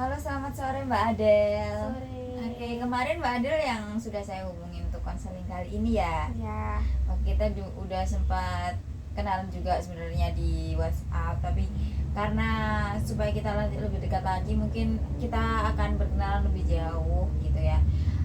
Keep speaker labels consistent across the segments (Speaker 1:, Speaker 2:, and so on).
Speaker 1: Halo, selamat sore Mbak Adel.
Speaker 2: Sore.
Speaker 1: Oke, kemarin Mbak Adel yang sudah saya hubungin untuk konseling kali ini ya.
Speaker 2: Ya.
Speaker 1: Kita udah sempat kenalan juga sebenarnya di WhatsApp, tapi karena supaya kita lebih dekat lagi, mungkin kita akan berkenalan lebih jauh gitu ya.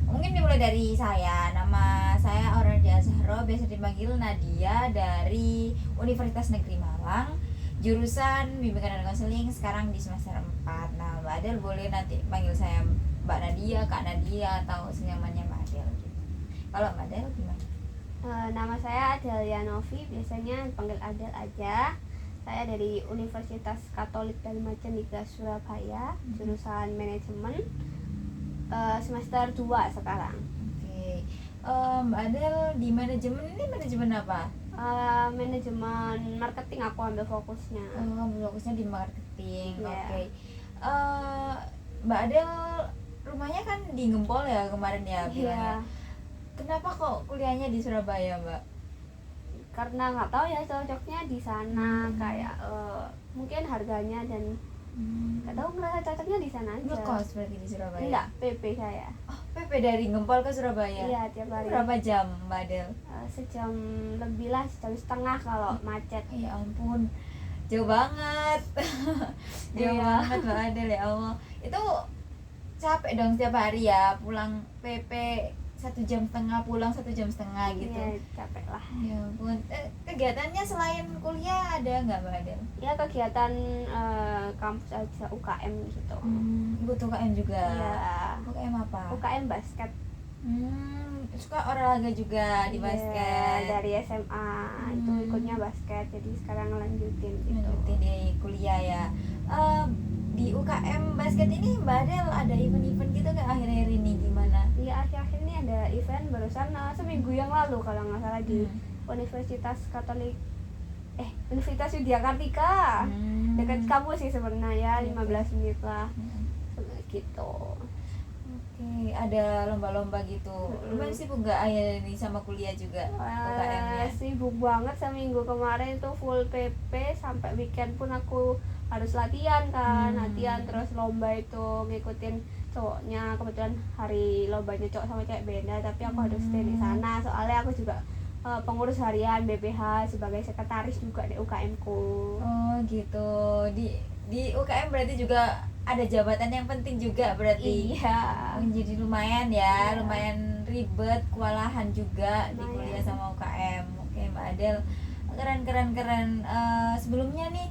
Speaker 1: Mungkin dimulai dari saya. Nama saya Aurelia Zahro, biasa dipanggil Nadia, dari Universitas Negeri Malang, jurusan bimbingan dan konseling, sekarang di semester 4. Nah, Mbak Adel boleh nanti panggil saya Mbak Nadia, Kak Nadia, atau senyamannya Mbak Adel gitu. Kalau Mbak Adel gimana?
Speaker 2: Nama saya Adelia Novi, biasanya dipanggil Adel aja. Saya dari Universitas Katolik Dharma Cendika Surabaya, jurusan manajemen, semester 2 sekarang.
Speaker 1: Oke. Mbak Adel di manajemen ini manajemen apa?
Speaker 2: Manajemen marketing aku ambil fokusnya.
Speaker 1: Fokusnya di marketing.
Speaker 2: Yeah.
Speaker 1: Oke. Mbak Adel rumahnya kan di Gempol ya kemarin ya bilangnya.
Speaker 2: Iya.
Speaker 1: Kenapa kok kuliahnya di Surabaya, Mbak?
Speaker 2: Karena nggak tahu ya cocoknya di sana, kayak mungkin harganya dan nggak tahu, ngerasa cocoknya di sana aja.
Speaker 1: Ngekos berarti di Surabaya?
Speaker 2: Enggak, PP saya.
Speaker 1: Oh, PP dari Gempol ke Surabaya?
Speaker 2: Iya, tiap hari.
Speaker 1: Berapa jam, Mbak Adel?
Speaker 2: Sejam lebih lah, sejam setengah kalau macet.
Speaker 1: Ya ampun, jauh banget. Jauh
Speaker 2: Iya.
Speaker 1: banget Mbak Adel, ya Allah. Itu capek dong setiap hari ya, pulang PP 1,5 jam, pulang 1,5 jam gitu.
Speaker 2: Iya, capek lah.
Speaker 1: Ya ampun. Kegiatannya selain kuliah ada nggak Mbak Adel?
Speaker 2: Ya, kegiatan kampus aja, UKM gitu.
Speaker 1: Ikut UKM juga?
Speaker 2: Iya.
Speaker 1: UKM apa?
Speaker 2: UKM basket.
Speaker 1: Suka olahraga juga di basket?
Speaker 2: Iya, dari SMA itu ikutnya basket, jadi sekarang lanjutin gitu.
Speaker 1: Lanjutin di kuliah ya. Di UKM basket ini Mbak Adel ada event-event gitu nggak akhir-akhir ini, gimana?
Speaker 2: Iya, akhir-akhir ini ada event barusan seminggu yang lalu kalau nggak salah di Universitas Katolik Universitas Widya Kartika. Dekat kampus sih sebenarnya, 15 menit lah. Gitu.
Speaker 1: Oke, ada lomba-lomba gitu. Lumayan sibuk nggak akhir ini sama kuliah juga UKM-nya?
Speaker 2: Sibuk banget, seminggu kemarin tuh full PP, sampai weekend pun aku harus latihan kan. Latihan terus lomba itu ngikutin cowoknya, kebetulan hari lombanya cowok sama cewek beda, tapi aku harus stay di sana soalnya aku juga pengurus harian BPH sebagai sekretaris juga di UKM ku.
Speaker 1: Oh gitu. Di UKM berarti juga ada jabatan yang penting juga berarti.
Speaker 2: Iya.
Speaker 1: Jadi lumayan ya,
Speaker 2: Iya.
Speaker 1: lumayan ribet, kewalahan juga di
Speaker 2: Lumayan.
Speaker 1: kuliah sama UKM. Oke Mbak Adel, keren. Sebelumnya nih,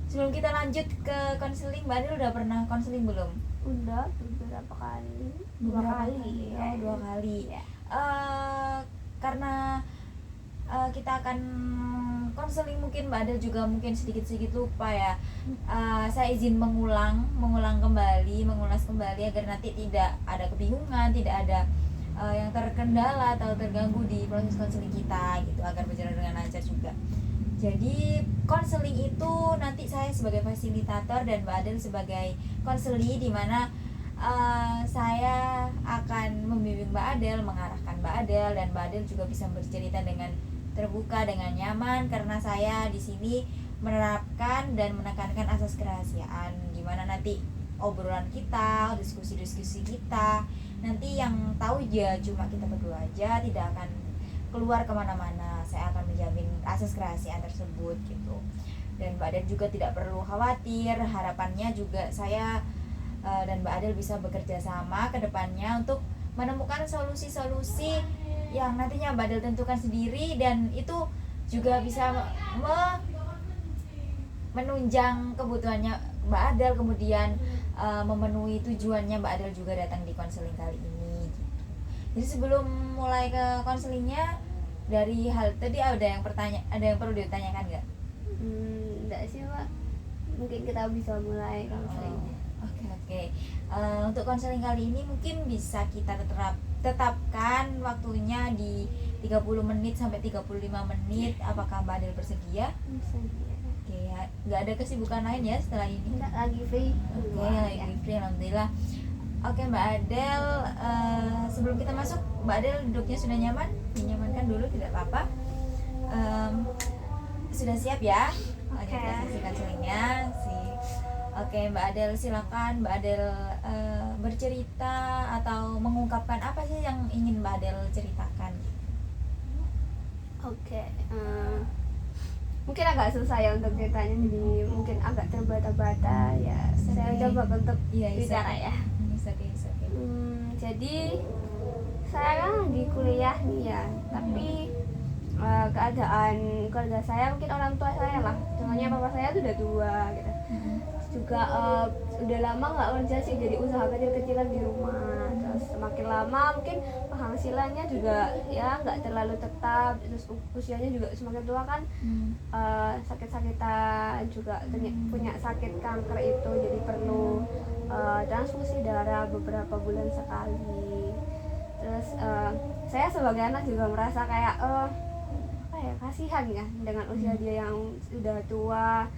Speaker 1: sebelum kita lanjut ke konseling, Mbak Adel udah pernah konseling belum?
Speaker 2: Udah beberapa kali.
Speaker 1: Dua
Speaker 2: kali.
Speaker 1: Oh, 2 kali.
Speaker 2: Iya.
Speaker 1: Karena kita akan konseling, mungkin Mbak Adel juga mungkin sedikit lupa ya. Saya izin mengulas kembali agar nanti tidak ada kebingungan, tidak ada yang terkendala atau terganggu di proses konseling kita gitu, agar berjalan dengan lancar juga. Jadi konseling itu nanti saya sebagai fasilitator dan Mbak Adel sebagai konseli, di mana saya akan membimbing Mbak Adel, mengarahkan Mbak Adel, dan Mbak Adel juga bisa bercerita dengan terbuka, dengan nyaman, karena saya di sini menerapkan dan menekankan asas kerahasiaan, gimana nanti obrolan kita, diskusi kita, nanti yang tahu ya cuma kita berdua aja, tidak akan keluar kemana-mana. Saya akan menjamin asas kerahasiaan tersebut gitu. Dan Mbak Adel juga tidak perlu khawatir. Harapannya juga saya dan Mbak Adel bisa bekerja sama ke depannya untuk menemukan solusi-solusi yang nantinya Mbak Adel tentukan sendiri, dan itu juga bisa menunjang kebutuhannya Mbak Adel, kemudian memenuhi tujuannya Mbak Adel juga datang di konseling kali ini gitu. Jadi sebelum mulai ke konselingnya, dari hal tadi ada yang perlu ditanyakan nggak?
Speaker 2: Enggak sih Mbak, mungkin kita bisa mulai konselingnya.
Speaker 1: Oke. Untuk konseling kali ini mungkin bisa kita tetapkan waktunya di 30 menit sampai 35 menit. Apakah Mbak Adel bersedia?
Speaker 2: Bisa ya.
Speaker 1: Oke, nggak ada kesibukan lain ya setelah ini?
Speaker 2: Enggak, lagi free.
Speaker 1: Oke, lagi free, alhamdulillah. Oke Mbak Adel, sebelum kita masuk, Mbak Adel duduknya sudah nyaman? Dinyamankan dulu, tidak apa-apa. Sudah siap ya? Oke, kita sesi konselingnya. Oke, Mbak Adel, silakan Mbak Adel bercerita atau mengungkapkan apa sih yang ingin Mbak Adel ceritakan.
Speaker 2: Oke, mungkin agak susah ya untuk ceritanya, jadi mungkin agak terbata-bata ya. Saya coba untuk bicara ya.
Speaker 1: Oke.
Speaker 2: Jadi saya kan lagi kuliah nih ya, tapi keadaan keluarga saya, mungkin orang tua saya lah, contohnya papa saya tuh udah tua gitu, juga udah lama nggak kerja sih, jadi usaha kecil-kecilan di rumah. Terus semakin lama mungkin penghasilannya juga ya nggak terlalu tetap, terus usianya juga semakin tua kan, sakit-sakitan juga, punya sakit kanker itu, jadi perlu transfusi darah beberapa bulan sekali. Terus saya sebagai anak juga merasa kayak apa ya, kasihan ya dengan usia dia yang sudah tua,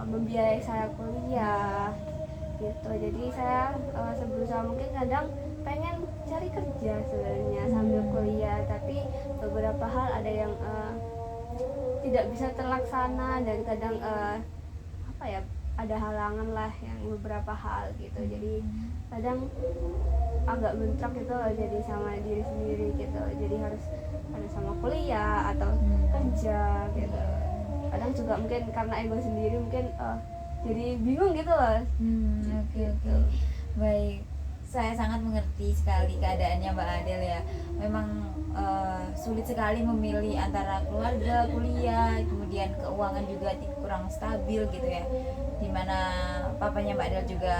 Speaker 2: membiayai saya kuliah gitu. Jadi saya seberusaha mungkin kadang pengen cari kerja sebenarnya sambil kuliah, tapi beberapa hal ada yang tidak bisa terlaksana, dan kadang apa ya, ada halangan lah yang beberapa hal gitu. Jadi kadang agak bentrok gitu jadi sama diri sendiri gitu, jadi harus sama kuliah atau kerja gitu. Kadang juga mungkin karena ego sendiri mungkin jadi bingung gitu loh.
Speaker 1: Oke. Baik, saya sangat mengerti sekali keadaannya Mbak Adel ya. Memang sulit sekali memilih antara keluarga, kuliah, kemudian keuangan juga kurang stabil gitu ya. Dimana papanya Mbak Adel juga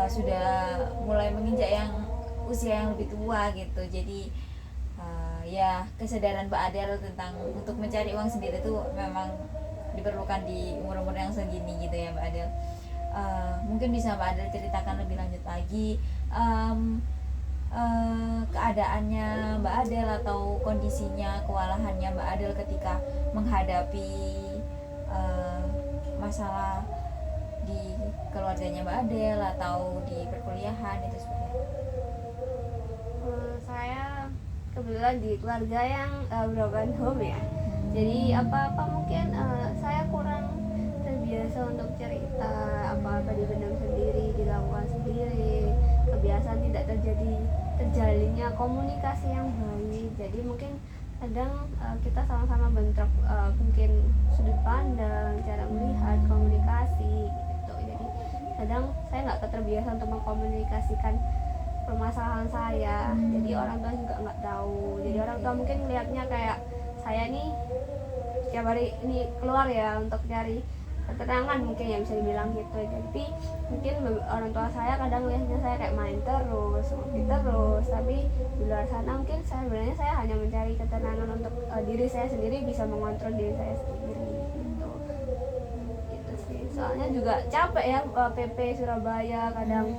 Speaker 1: sudah mulai menginjak yang usia yang lebih tua gitu. Jadi ya kesadaran Mbak Adel tentang untuk mencari uang sendiri itu memang diperlukan di umur-umur yang segini gitu ya Mbak Adel. Mungkin bisa Mbak Adel ceritakan lebih lanjut lagi keadaannya Mbak Adel atau kondisinya, kewalahannya Mbak Adel ketika menghadapi masalah di keluarganya Mbak Adel atau di perkuliahan itu seperti apa?
Speaker 2: Saya kebetulan di keluarga yang broken home ya. Jadi apa-apa mungkin saya kurang terbiasa untuk cerita, apa-apa dipendam sendiri, dilakukan sendiri. Kebiasaan tidak terjalinnya komunikasi yang baik. Jadi mungkin kadang kita sama-sama bentrok, mungkin sudut pandang, cara melihat, komunikasi gitu. Jadi kadang saya nggak terbiasa untuk mengkomunikasikan permasalahan saya, jadi orang tua juga nggak tahu. Jadi orang tua mungkin melihatnya kayak saya nih setiap hari ini keluar ya untuk cari ketenangan, mungkin ya bisa dibilang gitu. Jadi mungkin orang tua saya kadang lihatnya saya kayak main terus, ngopi terus, tapi di luar sana mungkin sebenarnya saya hanya mencari ketenangan untuk diri saya sendiri, bisa mengontrol diri saya sendiri gitu sih. Soalnya juga capek ya, PP Surabaya, kadang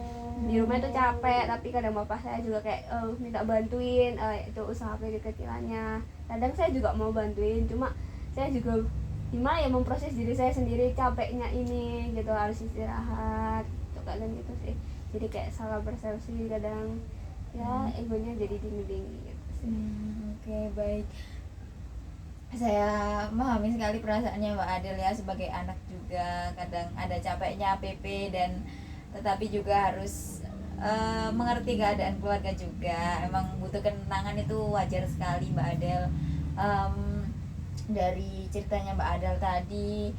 Speaker 2: di rumah itu capek, tapi kadang bapak saya juga kayak minta bantuin itu usaha kecil-kecilannya. Kadang saya juga mau bantuin, cuma saya juga gimana ya, memproses diri saya sendiri, capeknya ini gitu, harus istirahat gitu, kadang gitu sih. Jadi kayak salah persepsi kadang ya, egonya jadi tinggi-tinggi gitu sih.
Speaker 1: Oke, baik. Saya memahami sekali perasaannya Mbak Adel ya, sebagai anak juga kadang ada capeknya PP, dan tetapi juga harus mengerti keadaan keluarga juga. Emang butuh ketenangan, itu wajar sekali Mbak Adel. Dari ceritanya Mbak Adel tadi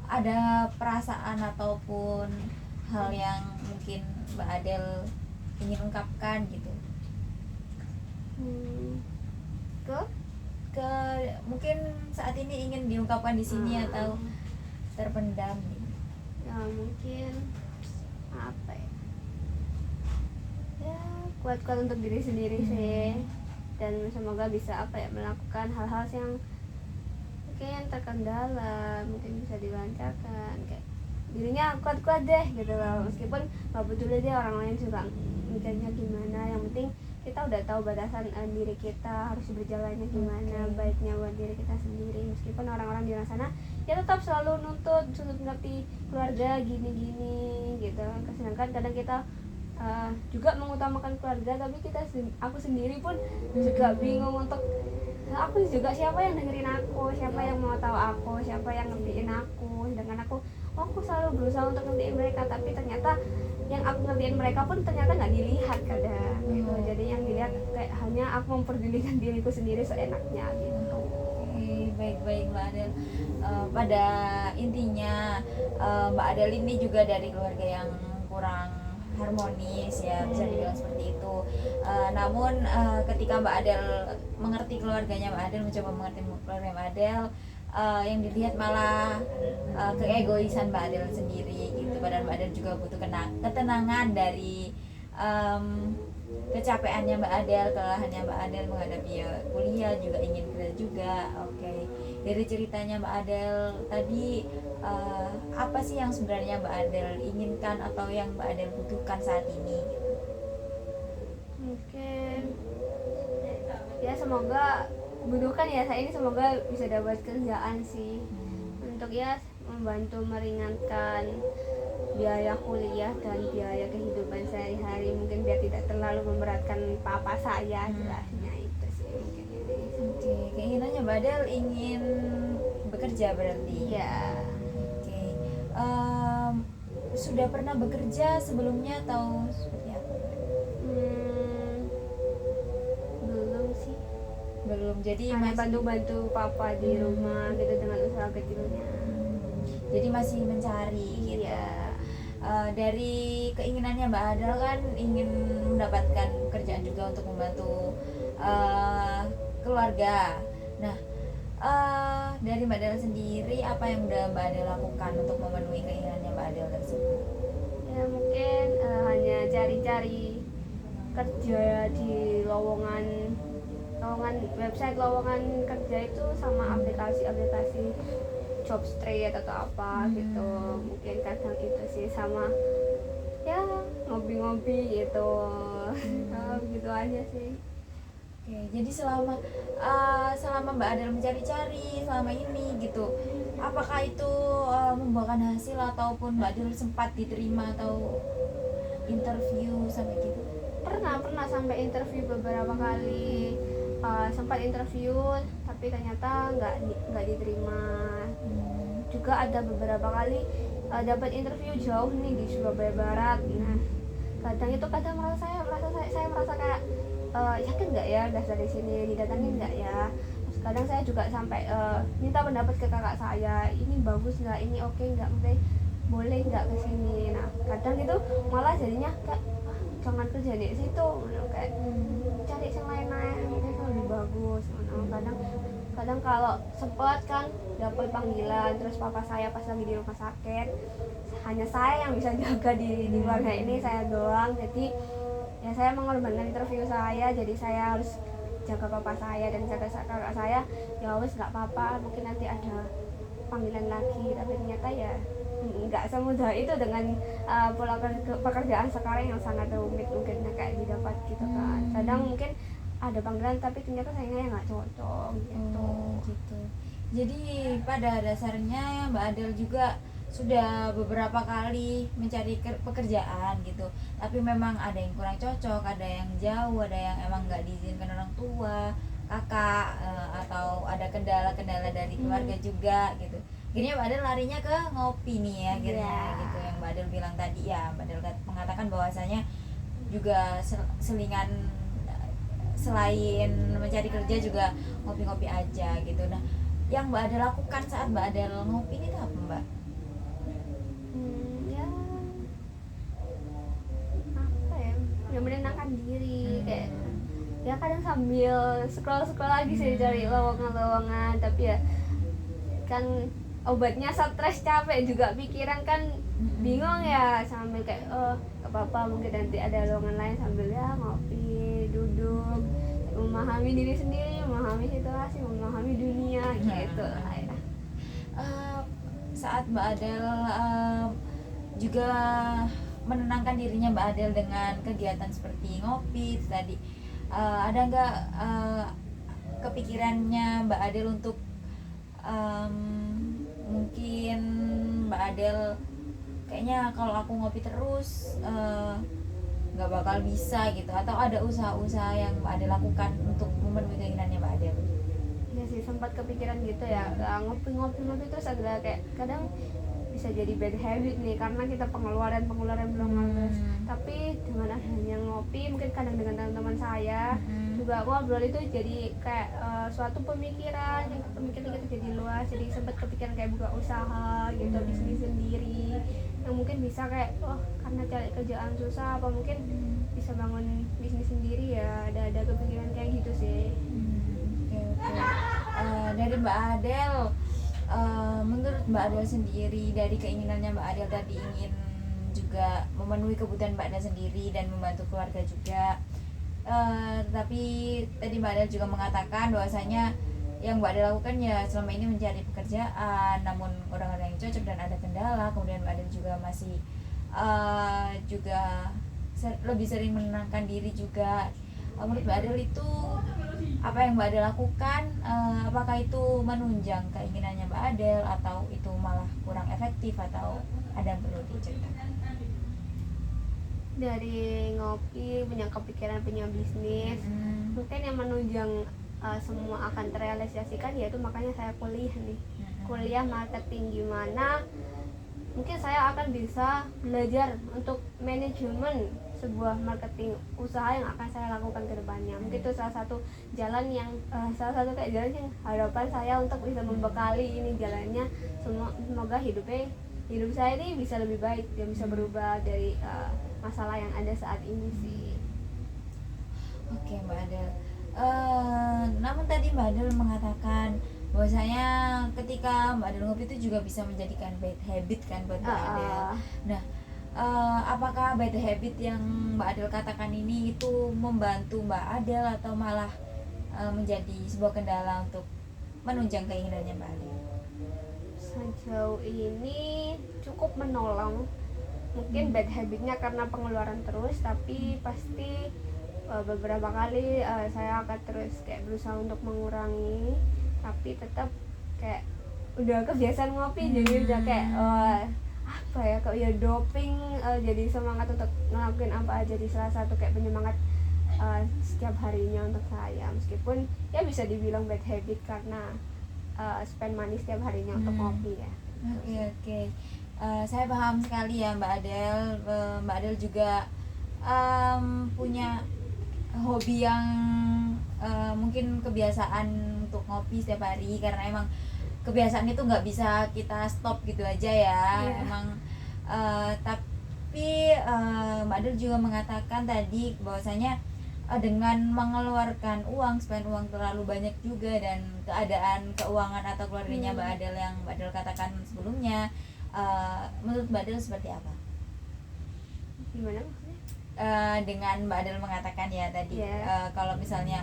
Speaker 1: ada perasaan ataupun hal yang mungkin Mbak Adel ingin ungkapkan gitu ke mungkin saat ini ingin diungkapkan di sini atau terpendam gitu.
Speaker 2: Ya mungkin apa ya, kuat-kuat untuk diri sendiri sih, dan semoga bisa apa ya, melakukan hal-hal yang mungkin terkendala, mungkin bisa dilancarkan, kayak dirinya kuat-kuat deh gitu loh, meskipun gak peduli deh orang lain juga mikirnya gimana, yang penting kita udah tahu batasan diri kita harus berjalannya gimana, baiknya buat diri kita sendiri. Meskipun orang-orang di luar sana ya tetap selalu nuntut ngerti keluarga gini-gini gitu, sedangkan kadang kita juga mengutamakan keluarga, tapi aku sendiri pun juga bingung untuk aku juga, siapa yang dengerin aku, siapa yang mau tahu aku, siapa yang ngertiin aku, sedangkan aku aku selalu berusaha untuk ngertiin mereka, tapi ternyata yang aku ngertiin mereka pun ternyata nggak dilihat kadang gitu. Jadi yang dilihat kayak hanya aku memperdulikan diriku sendiri seenaknya gitu.
Speaker 1: Oke, baik-baik Mbak Adel. Pada intinya Mbak Adel ini juga dari keluarga yang kurang harmonis ya, bisa dibilang seperti itu. Namun ketika Mbak Adel mengerti keluarganya Mbak Adel, mencoba mengerti keluarga Mbak Adel, yang dilihat malah keegoisan Mbak Adel sendiri gitu. Padahal Mbak Adel juga butuh ketenangan dari kecapeannya Mbak Adel, kelelahannya Mbak Adel menghadapi ya, kuliah juga ingin kerja juga. Oke. Dari ceritanya Mbak Adel tadi, apa sih yang sebenarnya Mbak Adel inginkan atau yang Mbak Adel butuhkan saat ini?
Speaker 2: Mungkin ya semoga butuhkan ya saya ini, semoga bisa dapat kerjaan sih untuk ya membantu meringankan biaya kuliah dan biaya kehidupan sehari-hari, mungkin biar tidak terlalu memberatkan papa saya, jelasnya itu sih mungkin ini.
Speaker 1: Oke, keinginannya Mbak Adel ingin bekerja berarti?
Speaker 2: Iya.
Speaker 1: Oke. Sudah pernah bekerja sebelumnya atau seperti apa?
Speaker 2: Belum sih,
Speaker 1: Belum. Jadi
Speaker 2: hanya
Speaker 1: masih
Speaker 2: bantu-bantu papa di rumah gitu dengan usaha kecilnya.
Speaker 1: jadi masih mencari gitu.
Speaker 2: Iya.
Speaker 1: Dari keinginannya Mbak Adel kan ingin mendapatkan pekerjaan juga untuk membantu keluarga. Nah, dari Mbak Adel sendiri apa yang udah Mbak Adel lakukan untuk memenuhi keinginannya Mbak Adel tersebut?
Speaker 2: Ya mungkin hanya cari-cari kerja di lowongan website lowongan kerja itu, sama aplikasi job street atau apa gitu. Mungkin kadang itu sih, sama ya ngopi-ngopi gitu. Gitu aja sih.
Speaker 1: Oke, jadi selama Mbak Adel mencari-cari selama ini gitu, apakah itu membuahkan hasil ataupun Mbak Adel sempat diterima atau interview sampai gitu?
Speaker 2: Pernah sampai interview beberapa kali. Sempat interview tapi ternyata nggak diterima. Juga ada beberapa kali dapat interview jauh nih di Surabaya Barat. Nah, kadang saya merasa kayak yakin nggak ya daftar di sini, didatangin nggak ya. Terus kadang saya juga sampai minta pendapat ke kakak saya, ini bagus nggak, ini oke nggak, mungkin boleh nggak ke sini. Nah kadang itu malah jadinya kayak jangan kerja di situ, kayak cari yang lain-lain mungkin lebih bagus. Kadang kalau sempat kan dapat panggilan, terus papa saya pas lagi di rumah sakit, hanya saya yang bisa jaga di keluarga ini, saya doang. Jadi ya saya mengorbankan interview saya, jadi saya harus jaga papa saya dan jaga kakak saya. Ya wes nggak apa-apa, mungkin nanti ada panggilan lagi. Tapi ternyata ya nggak semudah itu dengan pola pekerjaan sekarang yang sangat rumit mungkin kayak didapat gitu kan. Kadang mungkin ada panggilan tapi ternyata sayangnya nggak cocok gitu.
Speaker 1: Gitu. Jadi pada dasarnya Mbak Adel juga sudah beberapa kali mencari pekerjaan gitu, tapi memang ada yang kurang cocok, ada yang jauh, ada yang emang nggak diizinkan orang tua, kakak, atau ada kendala-kendala dari keluarga juga gitu. Akhirnya Mbak Adel larinya ke ngopi nih ya, akhirnya gitu yang Mbak Adel bilang tadi ya. Mbak Adel mengatakan bahwasanya juga selingan selain mencari kerja juga ngopi-ngopi aja gitu. Nah, yang Mbak Adel lakukan saat Mbak Adel ngopi ini apa Mbak?
Speaker 2: Ya apa ya menenangkan diri, kayak ya kadang sambil scroll lagi sih cari lowongan, tapi ya kan obatnya stres, capek juga pikiran kan bingung ya, sambil kayak gak apa-apa mungkin nanti ada lowongan lain, sambil ya ngopi, duduk, memahami diri sendiri, memahami situasi, memahami dunia gitu lah ya.
Speaker 1: Saat Mbak Adel juga menenangkan dirinya Mbak Adel dengan kegiatan seperti ngopi tadi, ada nggak kepikirannya Mbak Adel untuk mungkin Mbak Adel kayaknya kalau aku ngopi terus nggak bakal bisa gitu, atau ada usaha-usaha yang Mbak Adel lakukan untuk memenuhi keinginannya Mbak Adel?
Speaker 2: Iya sih, sempat kepikiran gitu ya, ngopi terus ada kayak kadang di bisa jadi bad habit nih karena kita pengeluaran belum males. Tapi dengan adanya ngopi, mungkin kadang dengan teman-teman saya juga aku ngobrol itu jadi kayak suatu pemikiran kita jadi luas, jadi sempat kepikiran kayak buka usaha gitu, bisnis sendiri yang mungkin bisa kayak karena cari kerjaan susah apa mungkin bisa bangun bisnis sendiri ya, ada kepikiran kayak gitu sih.
Speaker 1: Oke. Dari Mbak Adel, menurut Mbak Adel sendiri, dari keinginannya Mbak Adel tadi ingin juga memenuhi kebutuhan Mbak Adel sendiri dan membantu keluarga juga, tapi tadi Mbak Adel juga mengatakan bahwasanya yang Mbak Adel lakukan ya selama ini mencari pekerjaan, namun orang-orang yang cocok dan ada kendala. Kemudian Mbak Adel juga masih lebih sering menenangkan diri juga. Menurut Mbak Adel itu apa yang Mbak Adel lakukan, apakah itu menunjang keinginannya Mbak Adel atau itu malah kurang efektif, atau ada yang perlu diceritakan?
Speaker 2: Dari ngopi punya kepikiran punya bisnis, mungkin yang menunjang semua akan terrealisasikan yaitu makanya saya kuliah marketing, gimana mungkin saya akan bisa belajar untuk manajemen sebuah marketing usaha yang akan saya lakukan ke depannya. Mungkin itu salah satu jalan yang kayak jalan yang harapan saya untuk bisa membekali ini jalannya. Semoga hidup saya ini bisa lebih baik dan bisa berubah dari masalah yang ada saat ini sih.
Speaker 1: Oke Mbak Adel, namun tadi Mbak Adel mengatakan bahwasanya ketika Mbak Adel ngopi itu juga bisa menjadikan bad habit kan buat Mbak Adel. Nah, apakah bad habit yang Mbak Adel katakan ini itu membantu Mbak Adel atau malah menjadi sebuah kendala untuk menunjang keinginannya Mbak Adel?
Speaker 2: Sejauh ini cukup menolong. Mungkin bad habitnya karena pengeluaran terus, tapi pasti beberapa kali saya akan terus kayak berusaha untuk mengurangi, tapi tetap kayak udah kebiasaan ngopi jadi udah kayak apa ya, kayak ya doping, jadi semangat untuk ngelakuin apa aja, di salah satu kayak penyemangat setiap harinya untuk saya, meskipun ya bisa dibilang bad habit karena spend money setiap harinya untuk ngopi ya.
Speaker 1: Oke. Saya paham sekali ya Mbak Adel. Mbak Adel juga punya hobi yang mungkin kebiasaan untuk ngopi setiap hari, karena emang kebiasaan itu nggak bisa kita stop gitu aja ya. Emang tapi Mbak Adel juga mengatakan tadi bahwasanya dengan mengeluarkan uang, spend uang terlalu banyak juga, dan keadaan keuangan atau keluarganya Mbak Adel yang Mbak Adel katakan sebelumnya, menurut Mbak Adel seperti apa?
Speaker 2: Gimana maksudnya?
Speaker 1: Dengan Mbak Adel mengatakan ya tadi, kalau misalnya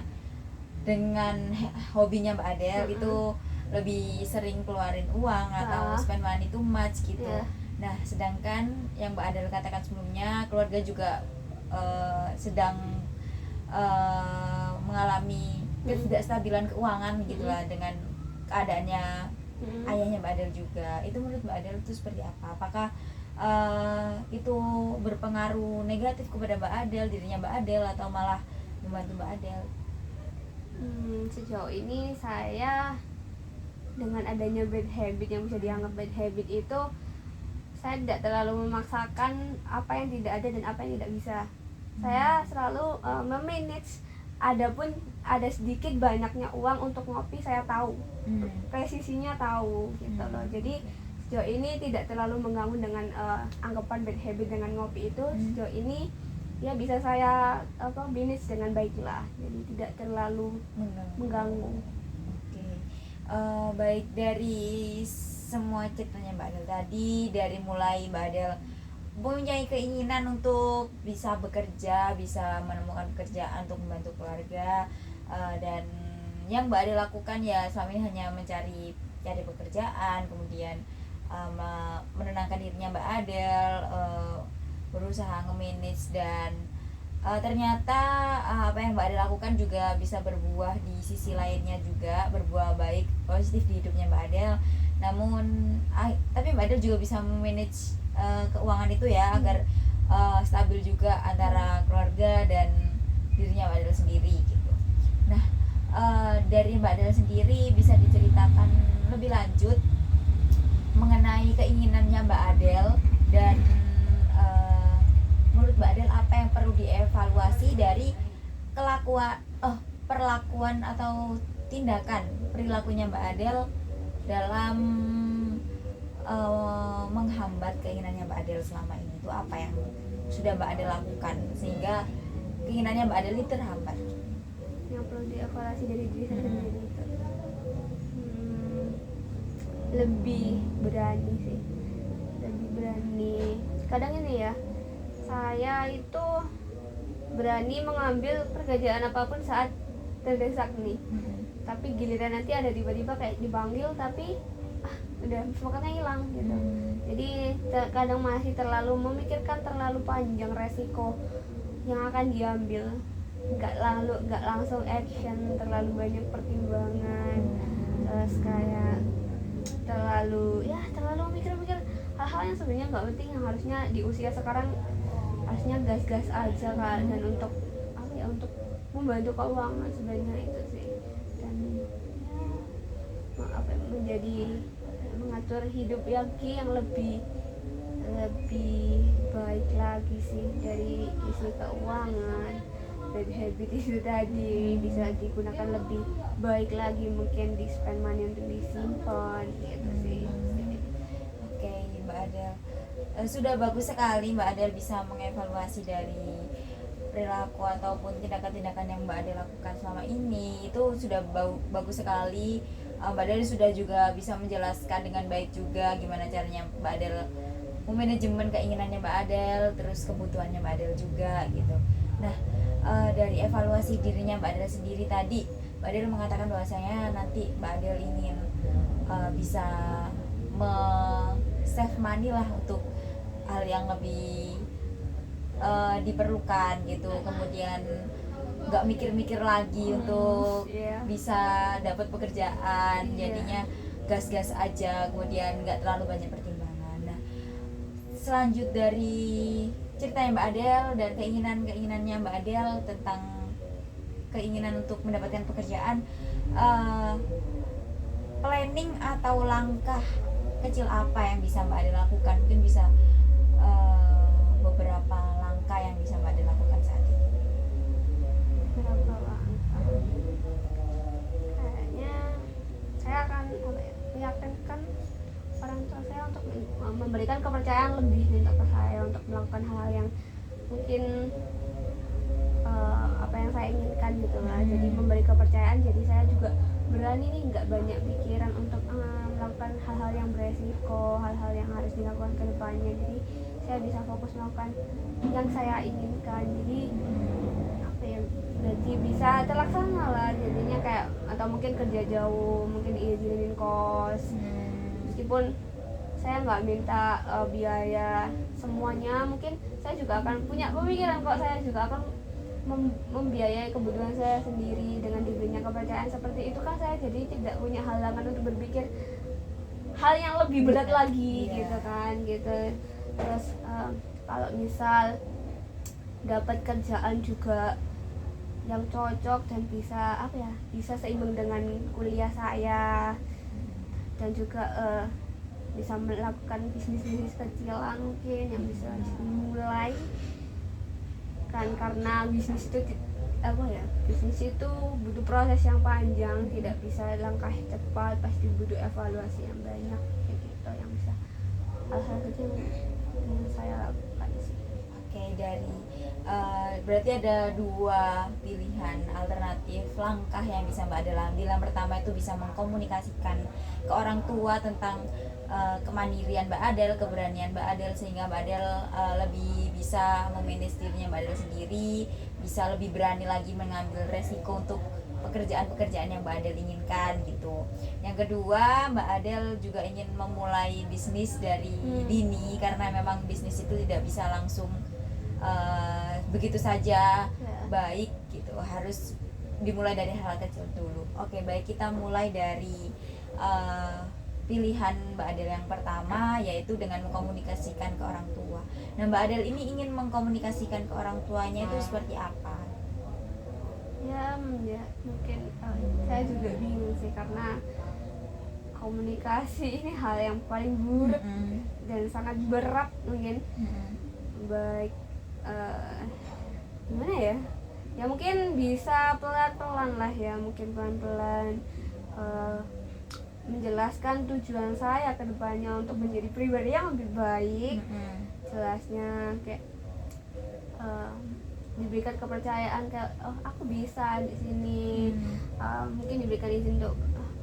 Speaker 1: dengan hobinya Mbak Adel itu lebih sering keluarin uang atau spend money too much gitu. Nah, sedangkan yang Mbak Adel katakan sebelumnya, keluarga juga sedang mengalami ketidakstabilan keuangan gitulah dengan keadaannya ayahnya Mbak Adel juga. Itu menurut Mbak Adel itu seperti apa? Apakah itu berpengaruh negatif kepada Mbak Adel, dirinya Mbak Adel, atau malah membantu Mbak Adel?
Speaker 2: Sejauh ini saya dengan adanya bad habit yang bisa dianggap bad habit itu, saya tidak terlalu memaksakan apa yang tidak ada dan apa yang tidak bisa. Saya selalu memanage, adapun ada sedikit banyaknya uang untuk ngopi saya tahu, presisinya tahu gitu loh. Jadi sejauh ini tidak terlalu mengganggu dengan anggapan bad habit dengan ngopi itu. Sejauh ini ya bisa saya manage dengan baiklah, jadi tidak terlalu mengganggu.
Speaker 1: Baik, dari semua ceritanya Mbak Adel tadi, dari mulai Mbak Adel mempunyai keinginan untuk bisa bekerja, bisa menemukan pekerjaan untuk membantu keluarga, dan yang Mbak Adel lakukan ya selama ini hanya mencari pekerjaan, kemudian menenangkan dirinya Mbak Adel, berusaha nge-manage, dan ternyata apa yang Mbak Adel lakukan juga bisa berbuah di sisi lainnya juga, berbuah baik, positif di hidupnya Mbak Adel. Namun tapi Mbak Adel juga bisa memanage keuangan itu ya, agar stabil juga antara keluarga dan dirinya Mbak Adel sendiri gitu. Nah, dari Mbak Adel sendiri bisa diceritakan lebih lanjut mengenai keinginannya Mbak Adel dan menurut Mbak Adel apa yang perlu dievaluasi dari perlakuan atau tindakan perilakunya Mbak Adel dalam menghambat keinginannya Mbak Adel selama ini. Itu apa yang sudah Mbak Adel lakukan sehingga keinginannya Mbak Adel itu terhambat?
Speaker 2: Yang perlu dievaluasi dari diri saya sendiri itu lebih berani sih, lebih berani. Kadang ini ya, saya itu berani mengambil pekerjaan apapun saat terdesak nih, tapi giliran nanti ada tiba-tiba kayak dipanggil tapi udah semangatnya hilang gitu. Jadi kadang masih terlalu memikirkan terlalu panjang resiko yang akan diambil, nggak langsung action, terlalu banyak pertimbangan, terus kayak terlalu mikir-mikir hal-hal yang sebenarnya nggak penting, yang harusnya di usia sekarang harusnya gas-gas aja kan, dan untuk apa ya, untuk membantu keuangan sebenarnya itu sih, dan ya menjadi mengatur hidup yang lebih baik lagi sih dari isi keuangan, dari habit itu tadi bisa digunakan lebih baik lagi, mungkin di spend money untuk disimpan gitu sih.
Speaker 1: Oke, Mbak Adel, sudah bagus sekali Mbak Adel bisa mengevaluasi dari perilaku ataupun tindakan-tindakan yang Mbak Adel lakukan selama ini. Itu sudah bagus sekali. Mbak Adel sudah juga bisa menjelaskan dengan baik juga gimana caranya Mbak Adel memanajemen keinginannya Mbak Adel, terus kebutuhannya Mbak Adel juga gitu. Nah, dari evaluasi dirinya Mbak Adel sendiri tadi, Mbak Adel mengatakan bahwasanya nanti Mbak Adel ingin bisa save money lah untuk hal yang lebih diperlukan gitu, kemudian nggak mikir-mikir lagi untuk bisa dapat pekerjaan, jadinya gas-gas aja, kemudian nggak terlalu banyak pertimbangan. Nah, selanjut dari ceritanya Mbak Adel dan keinginannya Mbak Adel tentang keinginan untuk mendapatkan pekerjaan, planning atau langkah kecil apa yang bisa Mbak Adel lakukan? Mungkin bisa beberapa langkah yang bisa Mbak Adel lakukan saat ini.
Speaker 2: Beberapa langkah, kayaknya saya akan meyakinkan orang tua saya untuk memberikan kepercayaan lebih untuk saya, untuk melakukan hal-hal yang mungkin apa yang saya inginkan gitu lah. Jadi memberi kepercayaan, jadi saya juga berani nih, nggak banyak pikiran untuk melakukan hal-hal yang beresiko, hal-hal yang harus dilakukan ke depannya. Jadi saya bisa fokus melakukan yang saya inginkan, jadi apa ya, jadi bisa terlaksana lah jadinya, kayak atau mungkin kerja jauh, mungkin diizinin kos, meskipun saya nggak minta biaya semuanya, mungkin saya juga akan punya pemikiran kok, saya juga akan membiayai kebutuhan saya sendiri. Dengan diberinya kepercayaan seperti itu kan, saya jadi tidak punya halangan untuk berpikir hal yang lebih berat lagi gitu kan gitu. Terus kalau misal dapat kerjaan juga yang cocok dan bisa apa ya, bisa seimbang dengan kuliah saya, dan juga bisa melakukan bisnis kecilan mungkin yang bisa dimulai kan, karena bisnis itu bisnis itu butuh proses yang panjang, tidak bisa langkah cepat, pasti butuh evaluasi yang banyak kayak gitu, yang bisa hal-hal kecil yang saya lakukan sih.
Speaker 1: Oke, dari berarti ada dua pilihan alternatif langkah yang bisa Mbak Adel ambil. Yang pertama itu bisa mengkomunikasikan ke orang tua tentang kemandirian Mbak Adel, keberanian Mbak Adel, sehingga Mbak Adel lebih bisa memanage dirinya Mbak Adel sendiri, bisa lebih berani lagi mengambil resiko untuk pekerjaan-pekerjaan yang Mbak Adel inginkan gitu. Yang kedua, Mbak Adel juga ingin memulai bisnis dari dini, karena memang bisnis itu tidak bisa langsung begitu saja baik gitu, harus dimulai dari hal kecil dulu. Oke, baik, kita mulai dari pilihan Mbak Adel yang pertama, yaitu dengan mengkomunikasikan ke orang tua. Nah, Mbak Adel ini ingin mengkomunikasikan ke orang tuanya itu seperti apa?
Speaker 2: Ya mungkin saya juga bingung sih, karena komunikasi ini hal yang paling buruk dan sangat berat mungkin. Baik gimana ya? Ya mungkin bisa pelan-pelan lah ya, mungkin pelan-pelan menjelaskan tujuan saya ke depannya untuk menjadi pribadi yang lebih baik. Jelasnya kayak diberikan kepercayaan kayak oh aku bisa di sini. Mungkin diberikan izin untuk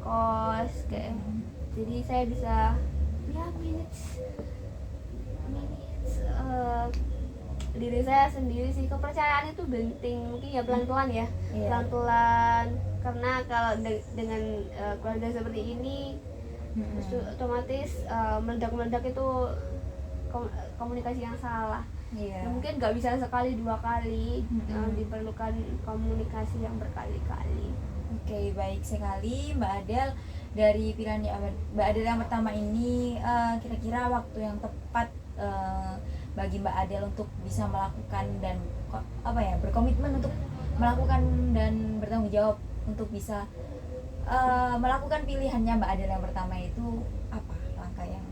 Speaker 2: kos kayak jadi saya bisa ya minutes diri saya sendiri sih. Kepercayaan itu penting, mungkin ya pelan-pelan ya. Pelan-pelan karena kalau dengan keluarga seperti ini otomatis meledak-meledak itu komunikasi yang salah. Ya, mungkin nggak bisa sekali dua kali, diperlukan komunikasi yang berkali-kali.
Speaker 1: Oke, baik sekali Mbak Adel. Dari pilihan Mbak Adel yang pertama ini, kira-kira waktu yang tepat bagi Mbak Adel untuk bisa melakukan dan berkomitmen untuk melakukan dan bertanggung jawab untuk bisa melakukan pilihannya Mbak Adel yang pertama itu apa langkah yang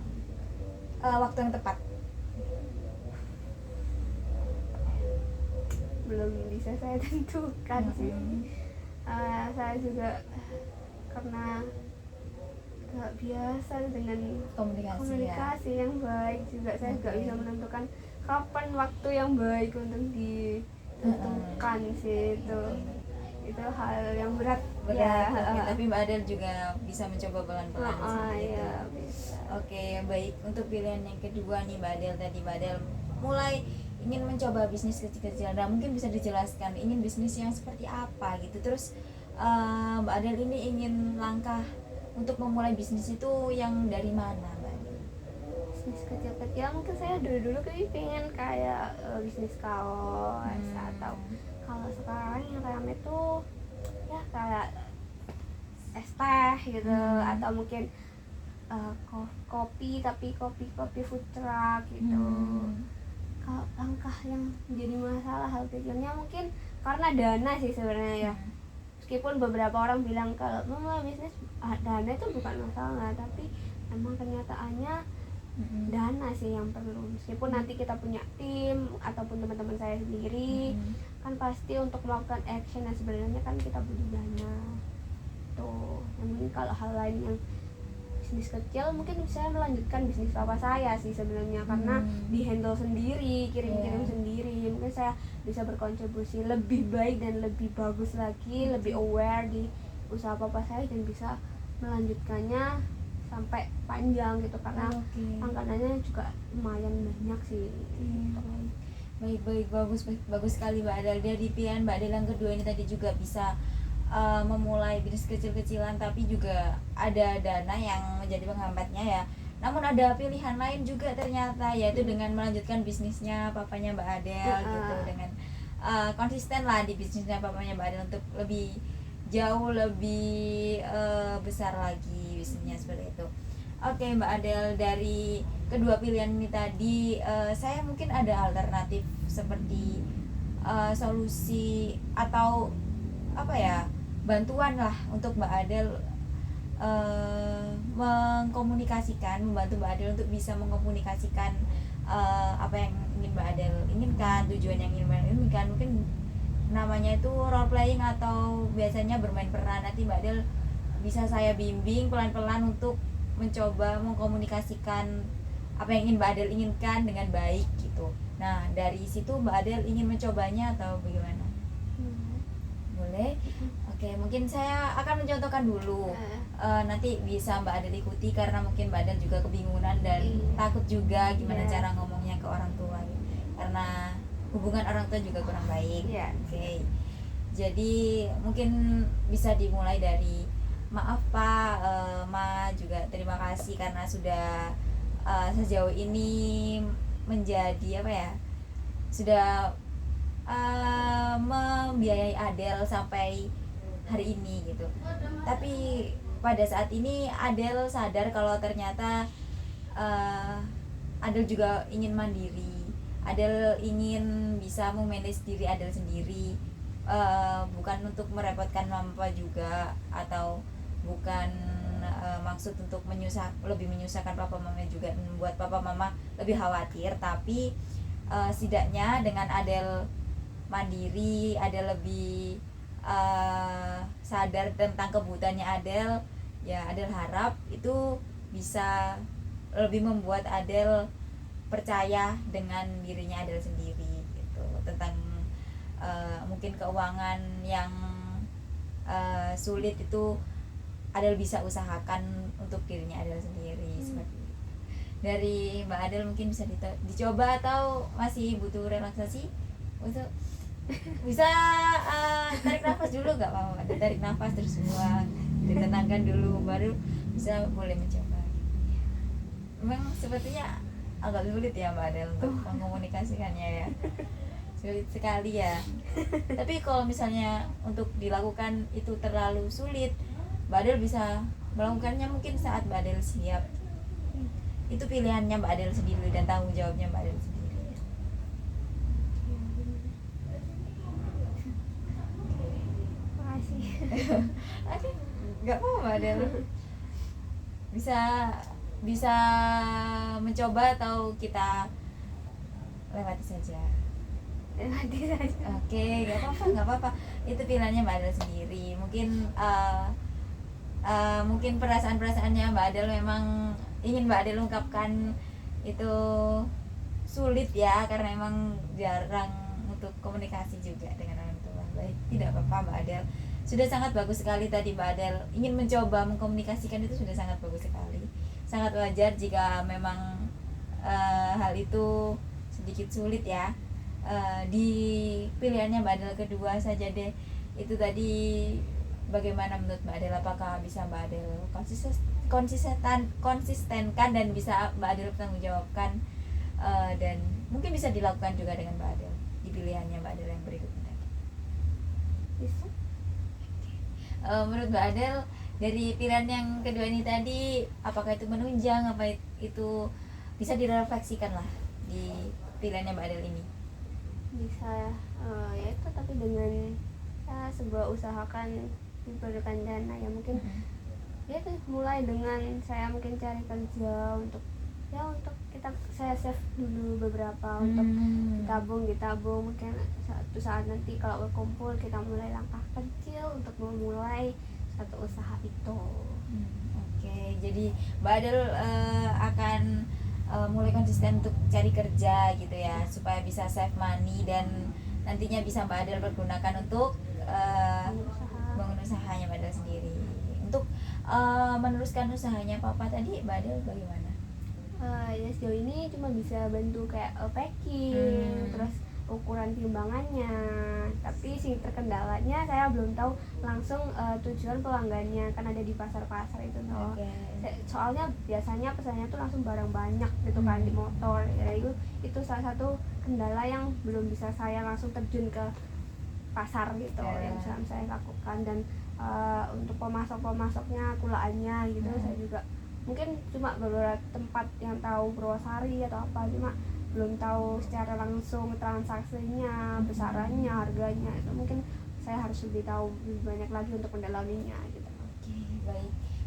Speaker 1: waktu yang tepat?
Speaker 2: Belum bisa saya tentukan sih. Saya juga karena nggak biasa dengan komunikasi yang baik juga, saya nggak bisa menentukan kapan waktu yang baik untuk ditentukan sih. Itu hal yang berat ya.
Speaker 1: Tapi Mbak Adel juga bisa mencoba pelan-pelan
Speaker 2: ya, bisa.
Speaker 1: Oke, baik. Untuk pilihan yang kedua nih Mbak Adel, tadi Mbak Adel mulai ingin mencoba bisnis kecil-kecilan. Nah, mungkin bisa dijelaskan ingin bisnis yang seperti apa gitu. Terus Mbak Adel ini ingin langkah untuk memulai bisnis itu yang dari mana Mbak Adel?
Speaker 2: Bisnis kecil-kecil mungkin saya dulu pengen kayak bisnis kaos atau kalau sekarang yang rame tuh ya kayak es teh gitu, atau mungkin kopi tapi kopi food truck gitu. Kalau langkah yang menjadi masalah hal kecilnya mungkin karena dana sih sebenarnya ya. Meskipun beberapa orang bilang kalau memulai bisnis dana itu bukan masalah, tapi emang kenyataannya dana sih yang perlu. Meskipun nanti kita punya tim ataupun teman-teman saya sendiri, kan pasti untuk melakukan action yang sebenarnya kan kita butuh dana tuh. Mungkin kalau hal lain yang bisnis kecil mungkin saya melanjutkan bisnis papa saya sih sebenarnya, karena di handle sendiri, kirim sendiri, mungkin saya bisa berkontribusi lebih baik dan lebih bagus lagi, lebih aware di usaha papa saya dan bisa melanjutkannya sampai panjang gitu, karena anggarannya juga lumayan banyak sih.
Speaker 1: Baik, bagus sekali Mbak Adel. Dari pilihan Mbak Adel yang kedua ini tadi juga bisa memulai bisnis kecil-kecilan tapi juga ada dana yang menjadi penghambatnya ya. Namun ada pilihan lain juga ternyata, yaitu dengan melanjutkan bisnisnya papanya Mbak Adel gitu, dengan konsisten lah di bisnisnya papanya Mbak Adel untuk lebih jauh lebih besar lagi bisnisnya seperti itu. Oke Mbak Adel, dari kedua pilihan ini tadi saya mungkin ada alternatif seperti solusi atau bantuan lah untuk Mbak Adel membantu Mbak Adel untuk bisa mengkomunikasikan apa yang ingin Mbak Adel inginkan, tujuan yang ingin Mbak Adel inginkan. Mungkin namanya itu role playing atau biasanya bermain peran. Nanti Mbak Adel bisa saya bimbing pelan-pelan untuk mencoba mengkomunikasikan apa yang ingin Mbak Adel inginkan dengan baik gitu. Nah, dari situ Mbak Adel ingin mencobanya atau bagaimana? Boleh? Oke, mungkin saya akan mencontohkan dulu. Nanti bisa Mbak Adel ikuti, karena mungkin Mbak Adel juga kebingungan dan takut juga gimana cara ngomongnya ke orang tua, karena hubungan orang tua juga kurang baik. Oke. Jadi mungkin bisa dimulai dari maaf Pak, Ma juga terima kasih karena sudah sejauh ini menjadi sudah membiayai Adel sampai hari ini gitu. Tapi pada saat ini Adel sadar kalau ternyata Adel juga ingin mandiri. Adel ingin bisa memanage diri Adel sendiri, bukan untuk merepotkan mama juga, atau bukan maksud untuk lebih menyusahkan papa mama juga, membuat papa mama lebih khawatir. Tapi setidaknya dengan Adele mandiri, Adele lebih sadar tentang kebutuhannya Adele, ya Adele harap itu bisa lebih membuat Adele percaya dengan dirinya Adele sendiri gitu, tentang mungkin keuangan yang sulit itu Adele bisa usahakan untuk dirinya Adele sendiri. Seperti itu. Dari Mbak Adele mungkin bisa dicoba, atau masih butuh relaksasi, bisa tarik nafas dulu, nggak apa-apa, tarik nafas terus buang, ditenangkan dulu, baru bisa boleh mencoba. Memang sepertinya agak sulit ya Mbak Adele untuk mengkomunikasikannya ya, sulit sekali ya. Tapi kalau misalnya untuk dilakukan itu terlalu sulit, Mbak Adele bisa melakukannya mungkin saat Mbak Adele siap. Itu pilihannya Mbak Adele sendiri dan tanggung jawabnya Mbak Adele sendiri.
Speaker 2: Makasih.
Speaker 1: Oke, nggak apa-apa Mbak Adele. Bisa mencoba, atau kita lewati saja.
Speaker 2: Lewati saja.
Speaker 1: Oke, nggak apa-apa. Itu pilihannya Mbak Adele sendiri. Mungkin perasaan-perasaannya Mbak Adele memang ingin Mbak Adele ungkapkan itu sulit ya, karena emang jarang untuk komunikasi juga dengan orang tua. Baik, tidak apa-apa Mbak Adele. Sudah sangat bagus sekali tadi Mbak Adele ingin mencoba mengkomunikasikan, itu sudah sangat bagus sekali. Sangat wajar jika memang hal itu sedikit sulit ya. Di pilihannya Mbak Adele kedua saja deh, itu tadi bagaimana menurut Mbak Adele, apakah bisa Mbak Adele konsistenkan dan bisa Mbak Adele bertanggung jawabkan, dan mungkin bisa dilakukan juga dengan Mbak Adele di pilihannya Mbak Adele yang berikutnya tadi.
Speaker 2: Bisa.
Speaker 1: Menurut Mbak Adele, dari pilihan yang kedua ini tadi, apakah itu menunjang, apa itu bisa direfleksikan lah di pilihannya Mbak Adele ini?
Speaker 2: Bisa ya itu, tapi dengan sebuah usaha kan diperlukan dana ya, mungkin ya itu mulai dengan saya mungkin cari kerja untuk saya save dulu beberapa untuk ditabung, mungkin suatu saat nanti kalau berkumpul kita mulai langkah kecil untuk memulai satu usaha itu.
Speaker 1: Oke, jadi Mbak Adele akan mulai konsisten untuk cari kerja gitu ya, supaya bisa save money dan nantinya bisa Mbak Adele pergunakan untuk bangun usahanya Mbak Adele sendiri. Untuk meneruskan usahanya papa tadi, Mbak Adele bagaimana?
Speaker 2: Ya sejauh ini cuma bisa bantu kayak packing, terus ukuran timbangannya, tapi sih terkendalanya saya belum tahu langsung tujuan pelanggannya, kan ada di pasar-pasar itu loh. Soalnya biasanya pesannya tuh langsung barang banyak gitu kan di motor ya, itu salah satu kendala yang belum bisa saya langsung terjun ke pasar gitu yang bisa saya lakukan. Dan untuk pemasoknya, kulaannya gitu, saya juga mungkin cuma beberapa tempat yang tahu Purwosari atau apa, cuma belum tahu secara langsung transaksinya, besarannya, harganya. Itu mungkin saya harus lebih tahu lebih banyak lagi untuk mendalaminya gitu.
Speaker 1: Oke,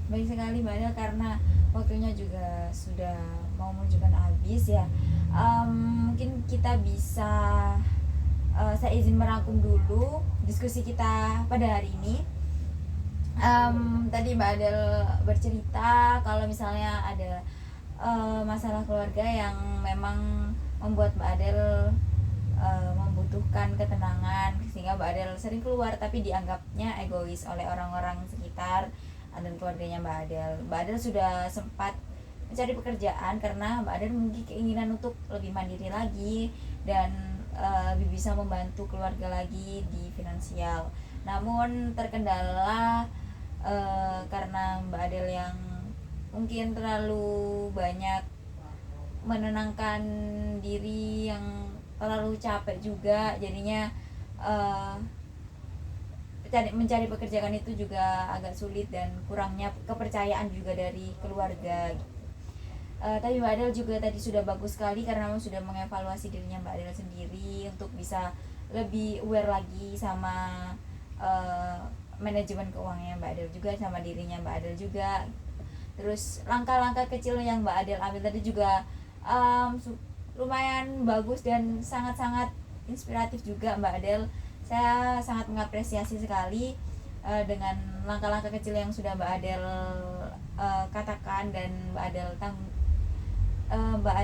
Speaker 1: baik sekali Mbak Adele, karena waktunya juga sudah mau menunjukkan habis ya. Mungkin kita bisa saya izin merangkum dulu diskusi kita pada hari ini. Tadi Mbak Adele bercerita kalau misalnya ada masalah keluarga yang memang membuat Mbak Adele membutuhkan ketenangan, sehingga Mbak Adele sering keluar tapi dianggapnya egois oleh orang-orang sekitar dan keluarganya Mbak Adele. Mbak Adele sudah sempat mencari pekerjaan karena Mbak Adele memiliki keinginan untuk lebih mandiri lagi dan lebih bisa membantu keluarga lagi di finansial. Namun terkendala karena Mbak Adele yang mungkin terlalu banyak menenangkan diri, yang terlalu capek juga, jadinya mencari pekerjaan itu juga agak sulit dan kurangnya kepercayaan juga dari keluarga gitu. Tapi Mbak Adele juga tadi sudah bagus sekali karena sudah mengevaluasi dirinya Mbak Adele sendiri untuk bisa lebih aware lagi sama manajemen keuangannya Mbak Adele juga, sama dirinya Mbak Adele juga. Terus langkah-langkah kecil yang Mbak Adel ambil tadi juga lumayan bagus dan sangat-sangat inspiratif juga Mbak Adel. Saya sangat mengapresiasi sekali dengan langkah-langkah kecil yang sudah Mbak Adel katakan dan Mbak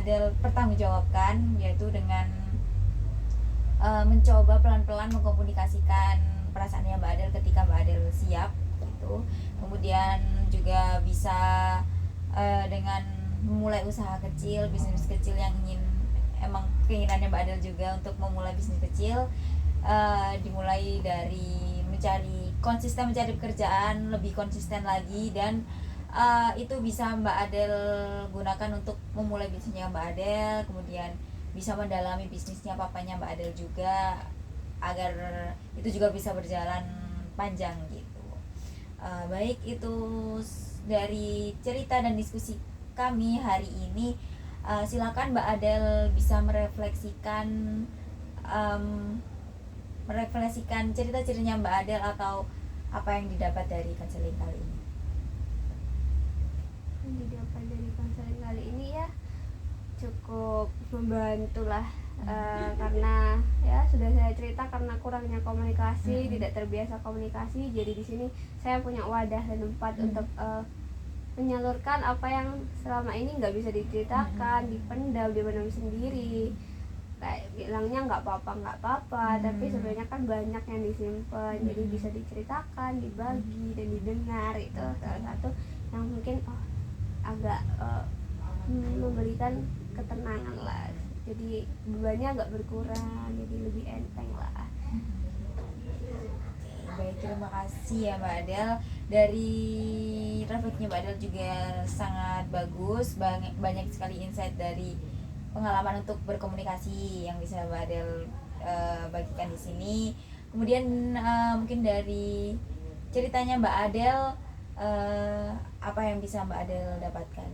Speaker 1: Adel pertanggungjawabkan, yaitu dengan mencoba pelan-pelan mengkomunikasikan perasaannya Mbak Adel ketika Mbak Adel siap gitu. Kemudian juga bisa dengan memulai usaha kecil, bisnis kecil yang emang keinginannya Mbak Adel juga untuk memulai bisnis kecil, dimulai dari konsisten mencari pekerjaan, lebih konsisten lagi, dan itu bisa Mbak Adel gunakan untuk memulai bisnisnya Mbak Adel, kemudian bisa mendalami bisnisnya papanya Mbak Adel juga, agar itu juga bisa berjalan panjang gitu. Baik, itu dari cerita dan diskusi kami hari ini. Silakan Mbak Adel bisa merefleksikan cerita-ceritanya Mbak Adel atau apa yang didapat dari konseling kali ini.
Speaker 2: Yang didapat dari konseling kali ini ya cukup membantu lah, karena ya sudah saya cerita, karena kurangnya komunikasi, tidak terbiasa komunikasi, jadi di sini saya punya wadah dan tempat untuk menyalurkan apa yang selama ini nggak bisa diceritakan, dipendam sendiri. Kayak bilangnya nggak apa-apa, tapi sebenarnya kan banyak yang disimpan, jadi bisa diceritakan, dibagi dan didengar. Itu salah satu yang mungkin agak memberikan ketenangan lah, jadi bebannya agak berkurang, jadi lebih enteng lah.
Speaker 1: Baik, terima kasih ya Mbak Adel. Dari refleksinya Mbak Adel juga sangat bagus, banyak sekali insight dari pengalaman untuk berkomunikasi yang bisa Mbak Adel bagikan di sini. Kemudian mungkin dari ceritanya Mbak Adel, apa yang bisa Mbak Adel dapatkan?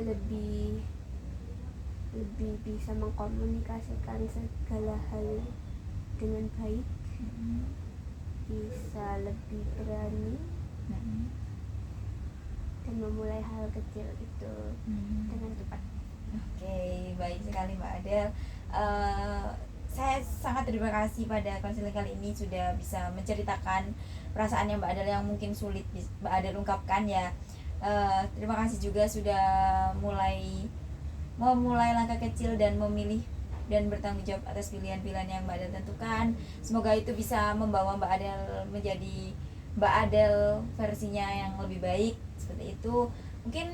Speaker 2: Lebih bisa mengkomunikasikan segala hal dengan baik, bisa lebih berani dan memulai hal kecil itu dengan cepat.
Speaker 1: Oke, baik sekali Mbak Adel. Saya sangat terima kasih pada konseling kali ini sudah bisa menceritakan perasaannya Mbak Adel yang mungkin sulit Mbak Adel ungkapkan ya. Terima kasih juga sudah memulai langkah kecil dan memilih dan bertanggung jawab atas pilihan-pilihan yang Mbak Adel tentukan. Semoga itu bisa membawa Mbak Adel menjadi Mbak Adel versinya yang lebih baik, seperti itu. Mungkin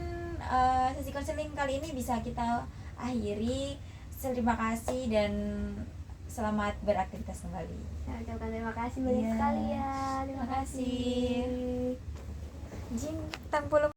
Speaker 1: sesi konseling kali ini bisa kita akhiri. Terima kasih dan selamat beraktivitas kembali.
Speaker 2: Saya ucapkan terima kasih banyak sekali ya. Terima kasih.
Speaker 1: Jing, tang